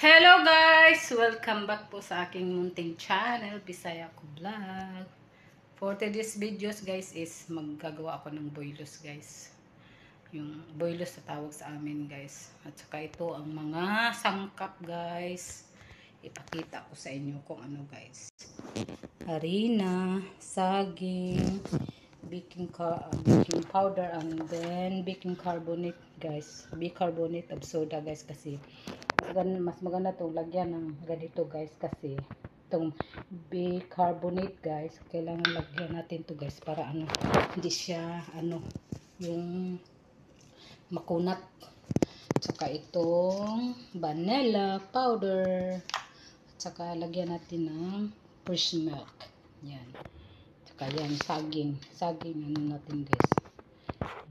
Hello guys! Welcome back po sa aking munting channel, Bisaya ko Vlog. For today's videos guys is maggagawa ako ng boylos guys. Yung boylos na tawag sa amin guys. At saka ito ang mga sangkap guys. Ipakita ko sa inyo kung ano guys. Harina, saging, baking powder, and then baking carbonate guys. Bicarbonate of soda guys kasi mas maganda itong lagyan ng ganito guys kasi itong bicarbonate guys kailangan lagyan natin to guys para hindi siya yung makunat. Tsaka itong vanilla powder, tsaka lagyan natin ng fresh milk, yan. Tsaka yan saging natin guys,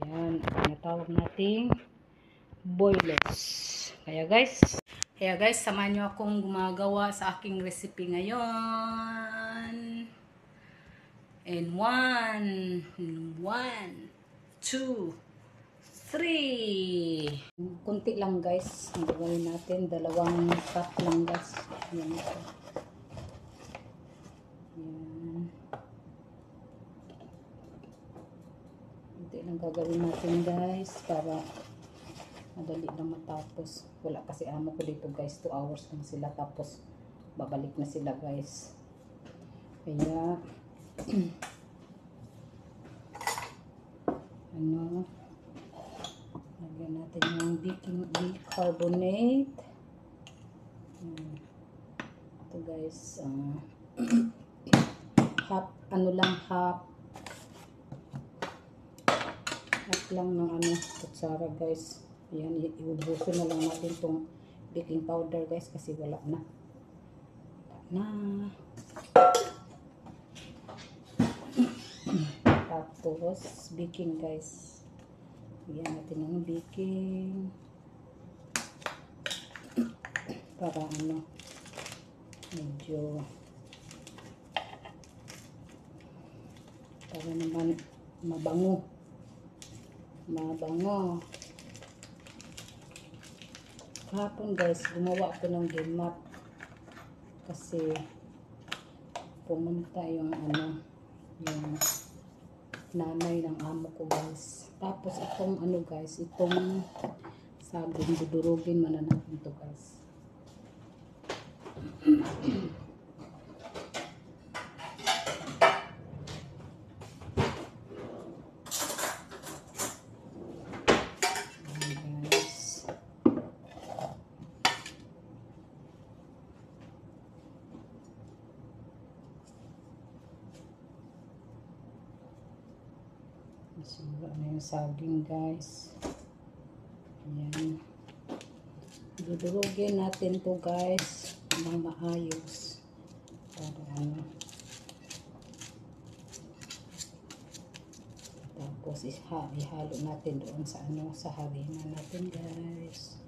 yan natawag nating boylos. Kaya guys, samahan nyo akong gumagawa sa aking recipe ngayon. And 1, 2, 3. Kunti lang guys. Ang gagawin natin, 2 cup lang guys. Yan ito. Yan. Kunti lang gagawin natin guys para madali lang matapos. Wala kasi amo ko dito guys, 2 hours lang sila tapos babalik na sila guys. Kaya lagyan natin yung bicarbonate. Ito guys, half lang ng kutsara guys. Ayan, iubusin na lang natin itong baking powder guys kasi wala na. Tapos baking guys. Ayan natin ng baking para medyo para naman mabango. Kahapon guys, gumawa ako ng gimat kasi pumunta yung yung nanay ng amo ko guys. Tapos itong guys, itong saging dudurugin man natin to guys. Sura na yung saging guys. Ayan. Dudurugin natin to guys ng maayos para tapos ihalo natin doon sa harina natin guys.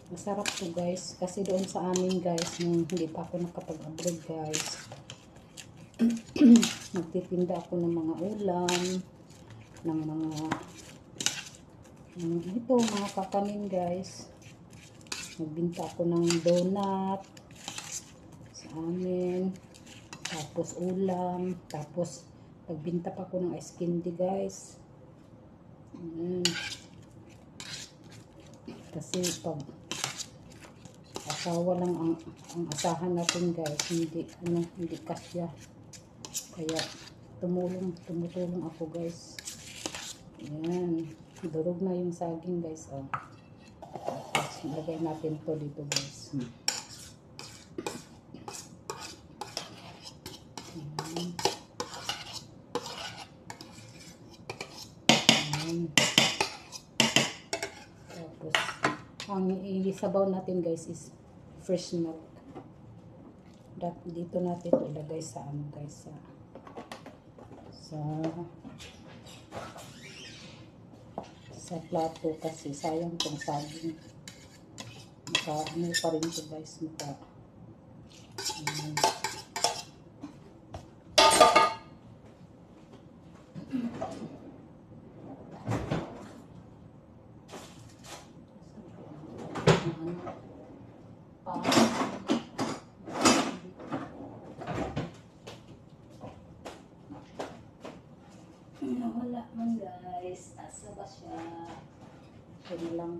Masarap to guys kasi doon sa amin guys nung hindi pa ako nakapag-abroad guys, nagtitinda ako ng mga ulam, ng mga kakanin guys. Nagbinta ako ng donut sa amin, tapos ulam, tapos nagbinta pa ako ng ice candy guys. Kasi pag asawa lang ang asahan natin guys, hindi kasya. Kaya tumutulong ako guys. Ayan, durog na yung saging guys. Tapos lagay natin to dito guys. Ayan. Tapos ang isabaw natin guys is fresh milk. Dito natin ito ilagay sa guys, sa plato kasi sayang tong saging. Pa rin ito guys, ano, pa. Wala man guys. Asa ba siya? Siya na lang.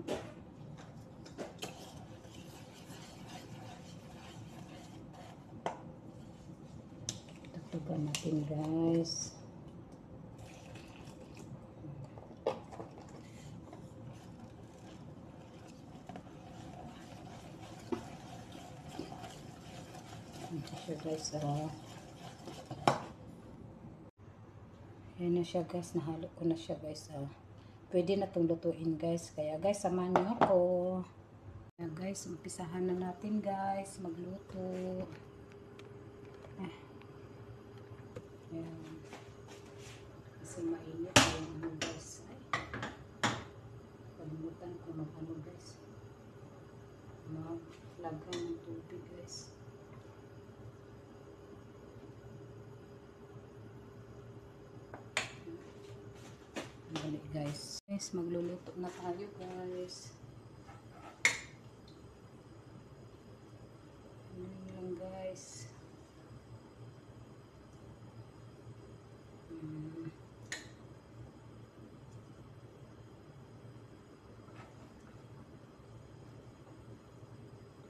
Tutugan natin guys. Ito siya guys. Ayan na siya guys. Nahalo ko na siya guys. Pwede na itong lutuin guys. Kaya guys, samahan niyo ako. Kaya guys, umpisahan na natin guys. Magluto. Ayan. Kasi mainit yung ano guys. Ay, kalimutan ko mag-ano guys. Maglagay ng tubig guys. Balik guys. Guys, magluluto na tayo guys. Ano lang guys.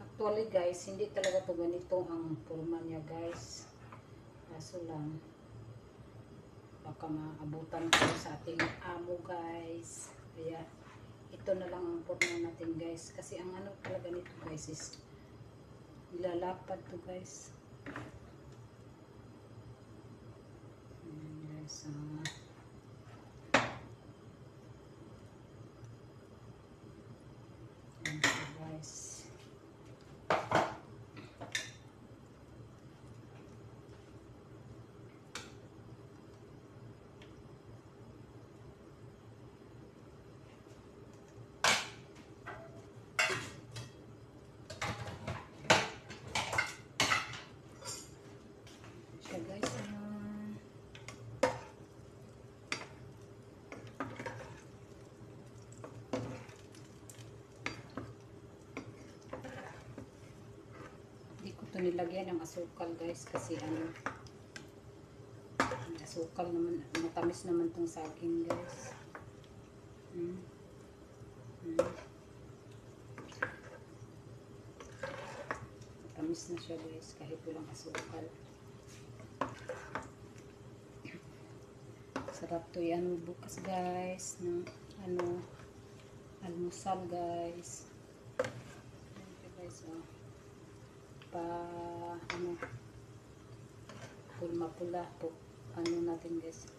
Actually guys, hindi talaga to ganito ang forma niya guys. Kaso lang, baka maabutan ko sa ating amo guys. Kaya ito na lang ang forma natin guys. Kasi ang ano talaga nito guys is nilalapad to guys. Ayan guys. Ayan guys. Siya guys. Hindi ko ito nilagyan ng asukal guys kasi ano, asukal naman, matamis naman itong saging guys. Matamis na siya guys kahit walang asukal. Sarap to yan bukas guys ng ano, almusal guys. Ayan guys, pa ano, pula po ano natin guys,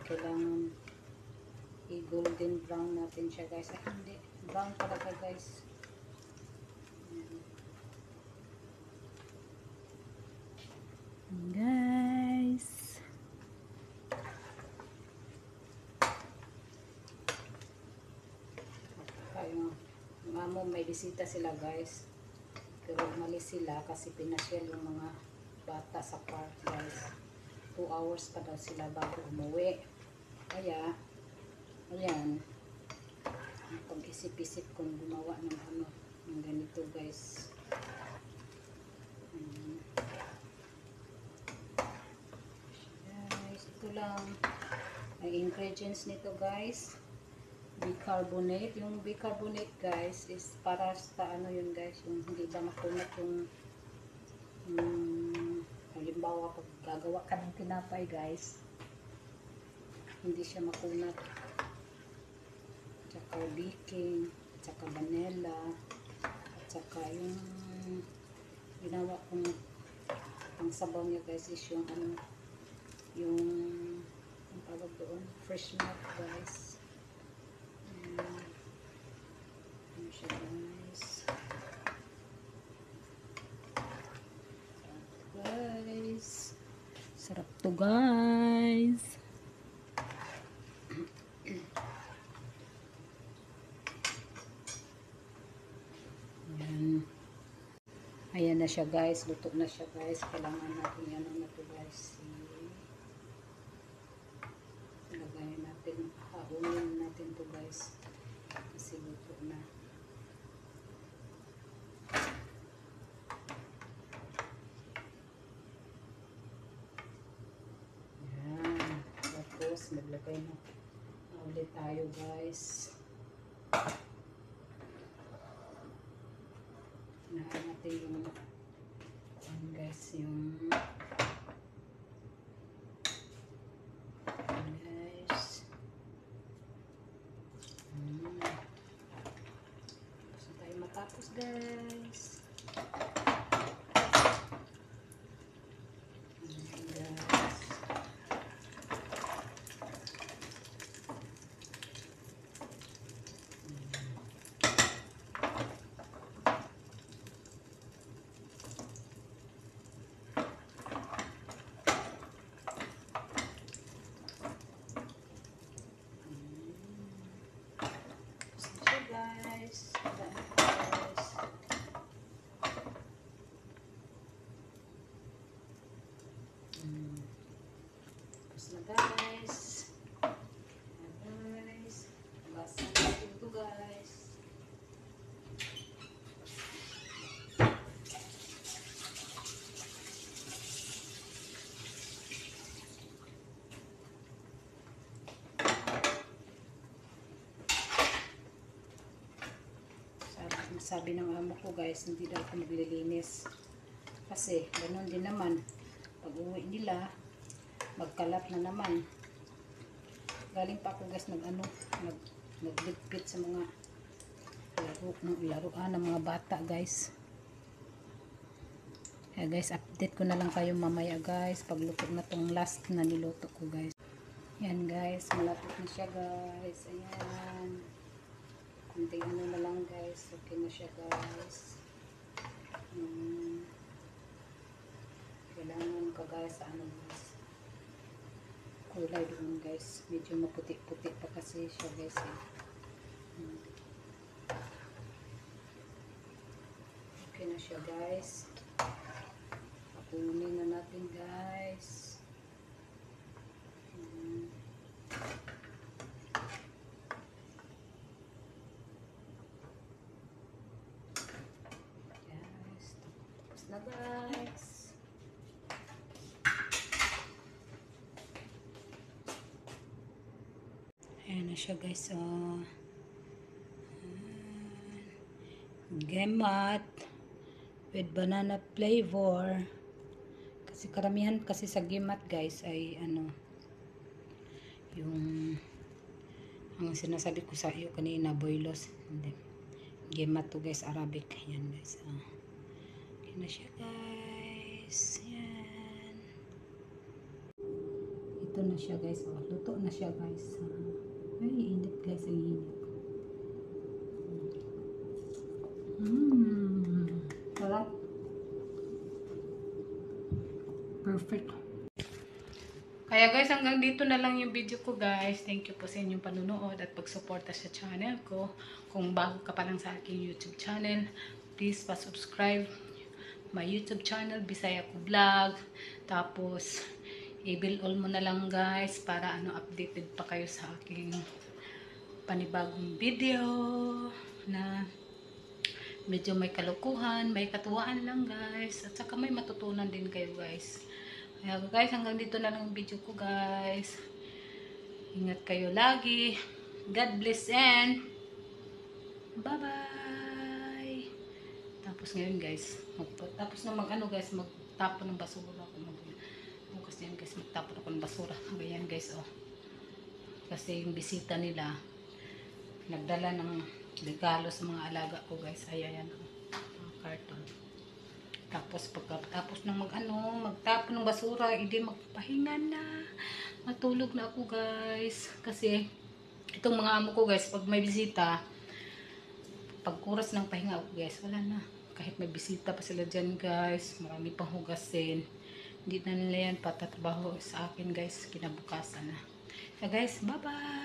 kailangan i-golden brown natin siya guys. Ay hindi, brown talaga guys. Guys, kayo mamo may bisita sila guys, pero umalis sila kasi pinasyal yung mga bata sa park guys. 2 hours pa daw sila bago umuwi. Kaya ayan, pag-isip-isip kung gumawa ng ano, ng ganito guys. Guys, ito lang ang ingredients nito guys. Bicarbonate. Yung bicarbonate guys is para sa ano yun guys, yung hindi ba makunat yung halimbawa pag gagawa ka ng tinapay guys, hindi siya makunat. Tsaka baking, tsaka vanilla, at tsaka yung ginawa kong pang sabaw niya guys is yung ano, yung ang tawag doon, fresh milk guys. Ano siya guys. Sarap to guys. Ayan. Ayan na siya guys. Luto na siya guys. Kailangan natin yan na to guys. Lagayin natin. Hahunin natin to guys. Kasi luto na. Tapos maglagay na ulit tayo guys. Hinahan natin yung guys, yung guys. Tapos na tayo matapos guys. Guys, basa natin ito guys. Sabi ng amo ko guys, hindi daw ako maglilinis kasi ganoon din naman pag uwi nila magkalat na naman. Galing pa ako guys nagligpit sa mga laruan ng mga bata guys. Kaya guys, update ko na lang kayo mamaya guys pagluto na tong last na niluto ko guys. Yan guys, malapit na siya guys. Ayan, kunting ano na lang guys, okay na siya guys. Kailangan kagaya sa ano guys, kulay doon guys, medyo maputi-puti pa kasi siya guys eh. Okay na siya guys, pakunin na natin guys. Guys, tapos na guys. Ayan na siya guys. Gemat with banana flavor. Kasi karamihan kasi sa gemat guys ay ano, yung ang sinasabi ko sa iyo kanina, boylos. Hindi. Gemat to guys, Arabic. Ayan guys. Ayan na siya guys. Ayan. Ito na siya guys. Luto na siya guys. Ay, init guys, ang init. Sarap. Perfect. Kaya guys, hanggang dito na lang yung video ko guys. Thank you po sa inyong panunood at pagsuporta sa channel ko. Kung bago ka pa lang sa aking YouTube channel, please pa-subscribe my YouTube channel, Bisaya ko Vlog. Tapos, i-bell all mo na lang guys para updated pa kayo sa aking panibagong video na medyo may kalukuhan, may katuwaan lang guys, at saka may matutunan din kayo guys. Kaya guys, hanggang dito na lang yung video ko guys. Ingat kayo lagi. God bless and bye bye. Tapos ngayon guys, tapos na guys, magtapon ng basura ako. Bukas yan guys, magtapon ako ng basura. Ayan guys, kasi yung bisita nila nagdala ng regalo sa mga alaga ko guys. Ayan, mga karton. Tapos pagkatapos ng magtapon ng basura, hindi magpahinga na. Matulog na ako guys. Kasi itong mga amo ko guys, pag may bisita, pag oras ng pahinga ako guys, wala na. Kahit may bisita pa sila dyan guys, marami pang hugasin. Hindi na nila yan patatrabaho sa akin guys, kinabukasan na. So guys, bye bye!